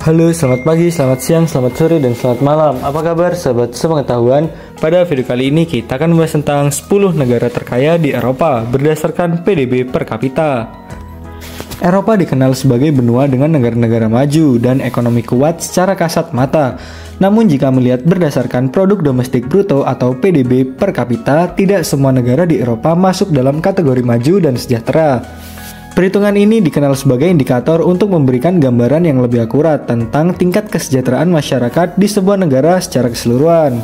Halo, selamat pagi, selamat siang, selamat sore, dan selamat malam. Apa kabar sahabat sepengetahuan? Pada video kali ini kita akan membahas tentang 10 negara terkaya di Eropa berdasarkan PDB per kapita. Eropa dikenal sebagai benua dengan negara-negara maju dan ekonomi kuat secara kasat mata. Namun jika melihat berdasarkan produk domestik bruto atau PDB per kapita, tidak semua negara di Eropa masuk dalam kategori maju dan sejahtera. Perhitungan ini dikenal sebagai indikator untuk memberikan gambaran yang lebih akurat tentang tingkat kesejahteraan masyarakat di sebuah negara secara keseluruhan.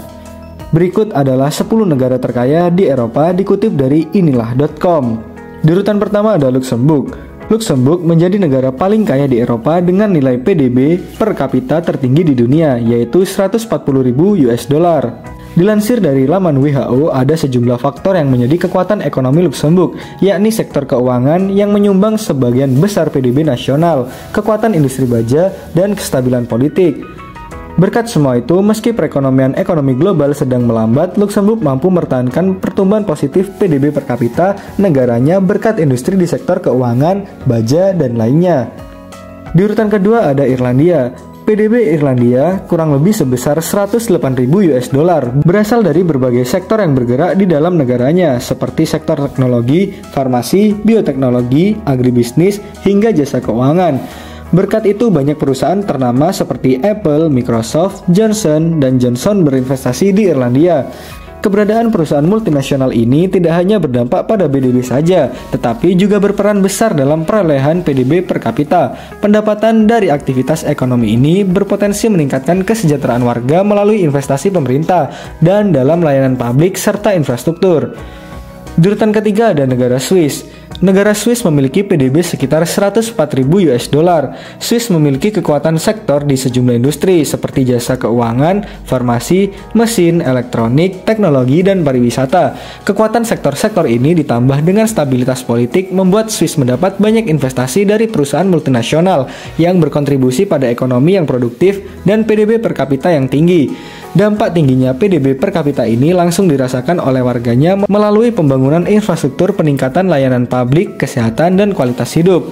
Berikut adalah 10 negara terkaya di Eropa dikutip dari inilah.com. Di urutan pertama ada Luxembourg. Luxembourg menjadi negara paling kaya di Eropa dengan nilai PDB per kapita tertinggi di dunia, yaitu 140.000 US dollar. Dilansir dari laman WHO, ada sejumlah faktor yang menjadi kekuatan ekonomi Luxembourg, yakni sektor keuangan yang menyumbang sebagian besar PDB nasional, kekuatan industri baja, dan kestabilan politik. Berkat semua itu, meski perekonomian ekonomi global sedang melambat, Luxembourg mampu mempertahankan pertumbuhan positif PDB per kapita negaranya berkat industri di sektor keuangan, baja, dan lainnya. Di urutan kedua ada Irlandia. PDB Irlandia kurang lebih sebesar 108.000 US dollar, berasal dari berbagai sektor yang bergerak di dalam negaranya, seperti sektor teknologi, farmasi, bioteknologi, agribisnis, hingga jasa keuangan. Berkat itu banyak perusahaan ternama seperti Apple, Microsoft, Johnson & Johnson berinvestasi di Irlandia. Keberadaan perusahaan multinasional ini tidak hanya berdampak pada PDB saja, tetapi juga berperan besar dalam perolehan PDB per kapita. Pendapatan dari aktivitas ekonomi ini berpotensi meningkatkan kesejahteraan warga melalui investasi pemerintah dan dalam layanan publik serta infrastruktur. Di urutan ketiga ada negara Swiss. Negara Swiss memiliki PDB sekitar 104.000 US dollar. Swiss memiliki kekuatan sektor di sejumlah industri seperti jasa keuangan, farmasi, mesin, elektronik, teknologi, dan pariwisata. Kekuatan sektor-sektor ini ditambah dengan stabilitas politik membuat Swiss mendapat banyak investasi dari perusahaan multinasional yang berkontribusi pada ekonomi yang produktif dan PDB per kapita yang tinggi. Dampak tingginya PDB per kapita ini langsung dirasakan oleh warganya melalui pembangunan infrastruktur, peningkatan layanan publik, kesehatan, dan kualitas hidup.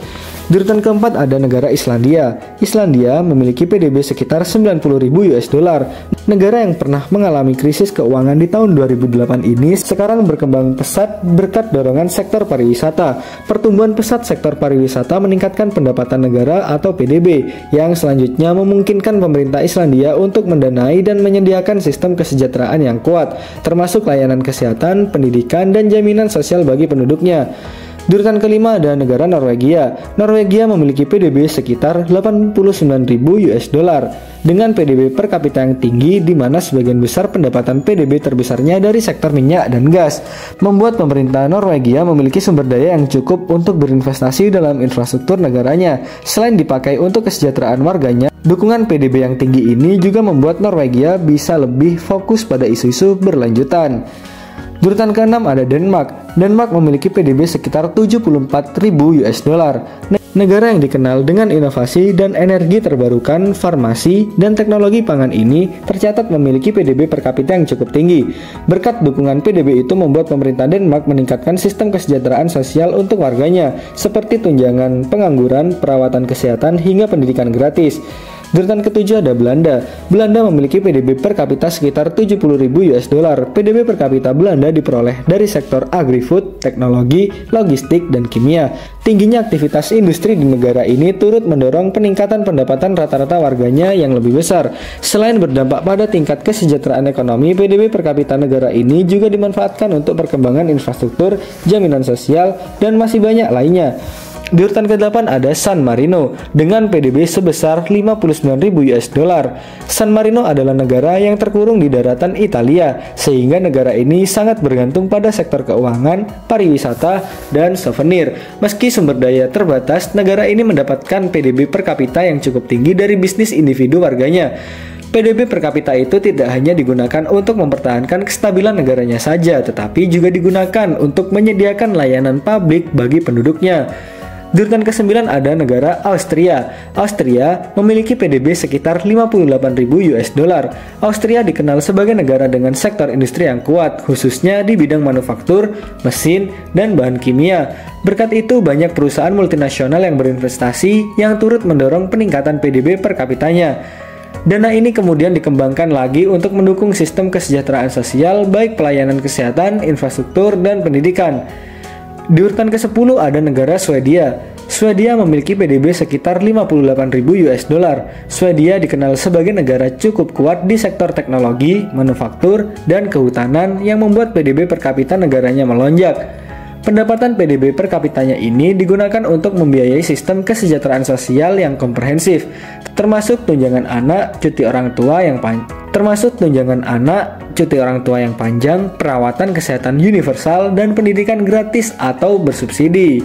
Di urutan keempat ada negara Islandia. Islandia memiliki PDB sekitar 90.000 US dollar. Negara yang pernah mengalami krisis keuangan di tahun 2008 ini sekarang berkembang pesat berkat dorongan sektor pariwisata. Pertumbuhan pesat sektor pariwisata meningkatkan pendapatan negara atau PDB, yang selanjutnya memungkinkan pemerintah Islandia untuk mendanai dan menyediakan sistem kesejahteraan yang kuat, termasuk layanan kesehatan, pendidikan, dan jaminan sosial bagi penduduknya. Di urutan kelima ada negara Norwegia. Norwegia memiliki PDB sekitar 89.000 US dollar dengan PDB per kapita yang tinggi, di mana sebagian besar pendapatan PDB terbesarnya dari sektor minyak dan gas, membuat pemerintah Norwegia memiliki sumber daya yang cukup untuk berinvestasi dalam infrastruktur negaranya. Selain dipakai untuk kesejahteraan warganya, dukungan PDB yang tinggi ini juga membuat Norwegia bisa lebih fokus pada isu-isu berlanjutan. Di urutan ke-6 ada Denmark. Denmark memiliki PDB sekitar 74.000 US dollar. Negara yang dikenal dengan inovasi dan energi terbarukan, farmasi, dan teknologi pangan ini tercatat memiliki PDB per kapita yang cukup tinggi. Berkat dukungan PDB itu membuat pemerintah Denmark meningkatkan sistem kesejahteraan sosial untuk warganya, seperti tunjangan pengangguran, perawatan kesehatan, hingga pendidikan gratis. Di urutan ketujuh ada Belanda. Belanda memiliki PDB per kapita sekitar 70.000 US dollar. PDB per kapita Belanda diperoleh dari sektor agri-food, teknologi, logistik, dan kimia. Tingginya aktivitas industri di negara ini turut mendorong peningkatan pendapatan rata-rata warganya yang lebih besar. Selain berdampak pada tingkat kesejahteraan ekonomi, PDB per kapita negara ini juga dimanfaatkan untuk perkembangan infrastruktur, jaminan sosial, dan masih banyak lainnya. Di urutan ke-8 ada San Marino dengan PDB sebesar 59.000 US dollar. San Marino adalah negara yang terkurung di daratan Italia, sehingga negara ini sangat bergantung pada sektor keuangan, pariwisata, dan souvenir. Meski sumber daya terbatas, negara ini mendapatkan PDB per kapita yang cukup tinggi dari bisnis individu warganya. PDB per kapita itu tidak hanya digunakan untuk mempertahankan kestabilan negaranya saja, tetapi juga digunakan untuk menyediakan layanan publik bagi penduduknya. Di urutan ke-9 ada negara Austria. Austria memiliki PDB sekitar 58.000 US dollar. Austria dikenal sebagai negara dengan sektor industri yang kuat, khususnya di bidang manufaktur, mesin, dan bahan kimia. Berkat itu, banyak perusahaan multinasional yang berinvestasi yang turut mendorong peningkatan PDB per kapitanya. Dana ini kemudian dikembangkan lagi untuk mendukung sistem kesejahteraan sosial, baik pelayanan kesehatan, infrastruktur, dan pendidikan. Di urutan ke-10 ada negara Swedia. Swedia memiliki PDB sekitar 58.000 US dollar. Swedia dikenal sebagai negara cukup kuat di sektor teknologi, manufaktur, dan kehutanan yang membuat PDB per kapita negaranya melonjak. Pendapatan PDB per kapitanya ini digunakan untuk membiayai sistem kesejahteraan sosial yang komprehensif, termasuk tunjangan anak, cuti orang tua yang panjang, perawatan kesehatan universal, dan pendidikan gratis atau bersubsidi.